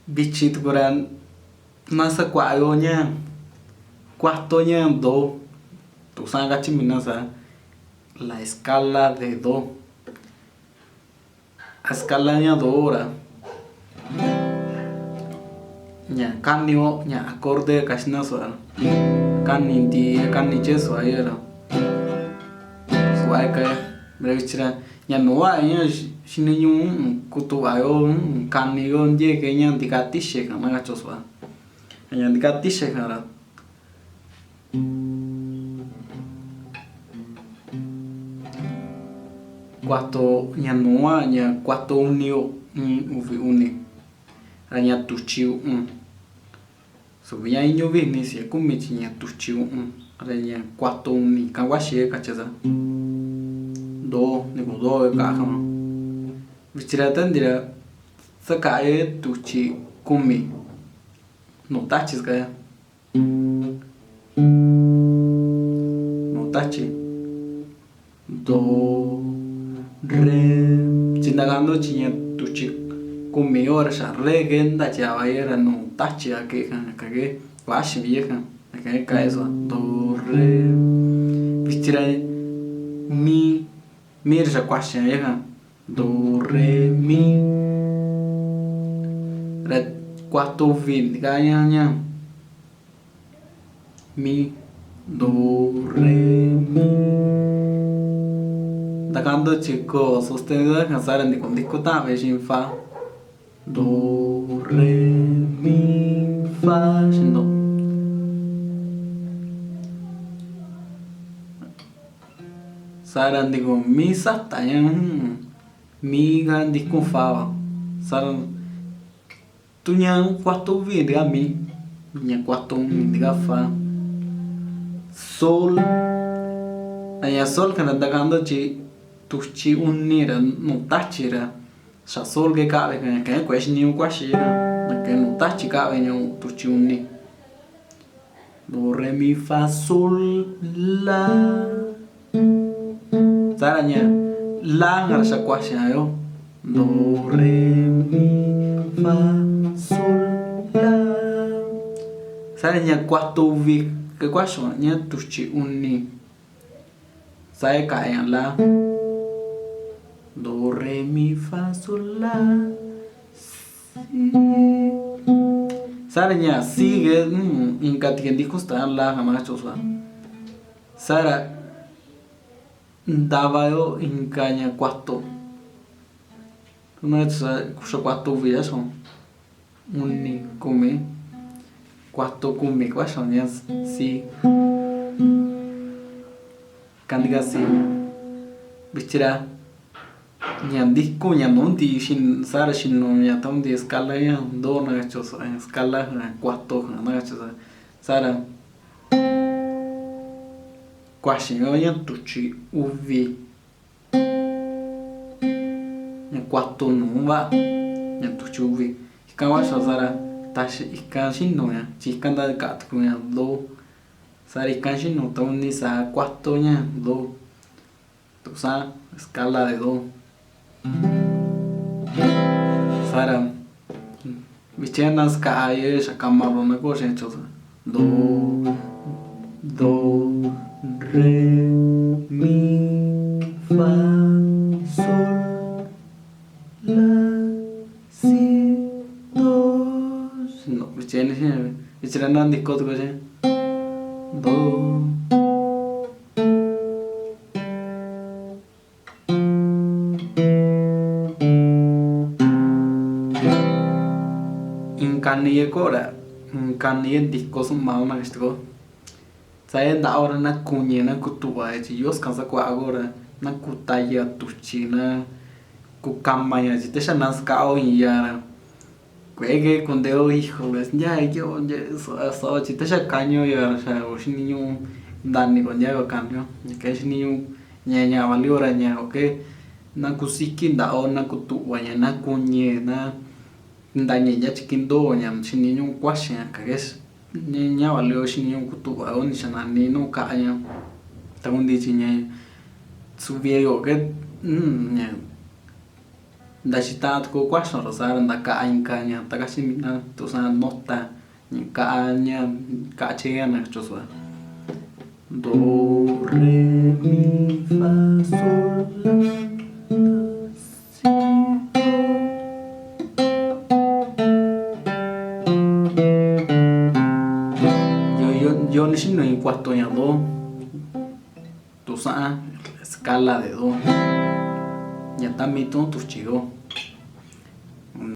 bichit kuran nasa kwayo nya cuarto nya do tu sanga chiminasa la escala de do escala nya do ora nya kanio nya acorde kashna so kan ni cheso ayera suai ka brevichira nya noa nya shiniyu kutu ayo kanio ndie ke nya dikatishe kana gachoswa nya dikatishe kana cuarto nya noa nya cuarto unio uvi uni nya tuchiu subia inyo vini si kumichi nya tuchiu nya cuarto uni kawashi kachaza do ni do ka kama vichira tandira sakae tuchi kumi no tachis kaya no tachi do re chinagando chinya tuchi kumi ora sha regenda chava era no tachi ake kage washi vieja kage kaeso do re vichira mi ra kwashi vieja do re mi re cuarto vin nya mi do re mi tocando chico sostenido cansar ni con discuta sin fa do re mi fa no saran digo mi sa tanya mi gan disco fa saran tunya cuarto vin diga mi nya cuarto diga fa sol aya sol kana tocando chi tuchi unira no tachira sa sol ke ka ke question ni kwashi na ke no tachi ka venyo tuchi unni do re mi fa sol la saranya la ngar sa kwashi ayo do re mi fa sol la saranya cuarto vi ke kwashi nya tuchi unni saya kaya la do re mi fa sol la si saranya sigue inkatien discusta la jamás chosa sara dava yo incaña cuarto una vez kusha cuarto via son unni come cuarto come kwasho nya si kandiga si bichira nya disco nya nondi shin sara shin no nya tam de escala nya do na chosa escala cuarto na chosa sara kwashi nya tuchi uvi nya cuarto no va nya tuchi uvi kawasho sara tashi ikanshin no nya chikanda ka tu nya do sara ikanshin no tam ni sa cuarto nya do tu sa escala de do sara vichenas ka aye shakamaro na ko shen chosa do re mi fa sol la si do no vichenas ni ko to shen do kaniye kora kaniye disco sumao na esto saya da ora na kunye na kutua ji yos kansa kwa agora na kutaya tuchina kukamaya ji tesha nas ka o yara kwege kondeo híjoles ya yo so ji tesha kaño ya sa o niño dani con ya cambio que es niño nya valiora nya okay na kusiki da o na kutua nya na kunye na ndañe ya chikindo nya chiniño kwashi kages nya valio chiniño kutua oni chana ni no ka nya tagundi chiñe subiego que nya ndachita ko kwasho rosar ndaka inkaña takashimina tusa nota kaña kachena choswa do re mi fa sol la si yo ni si no en cuarto ya do tusa escala de do ya también tus chigos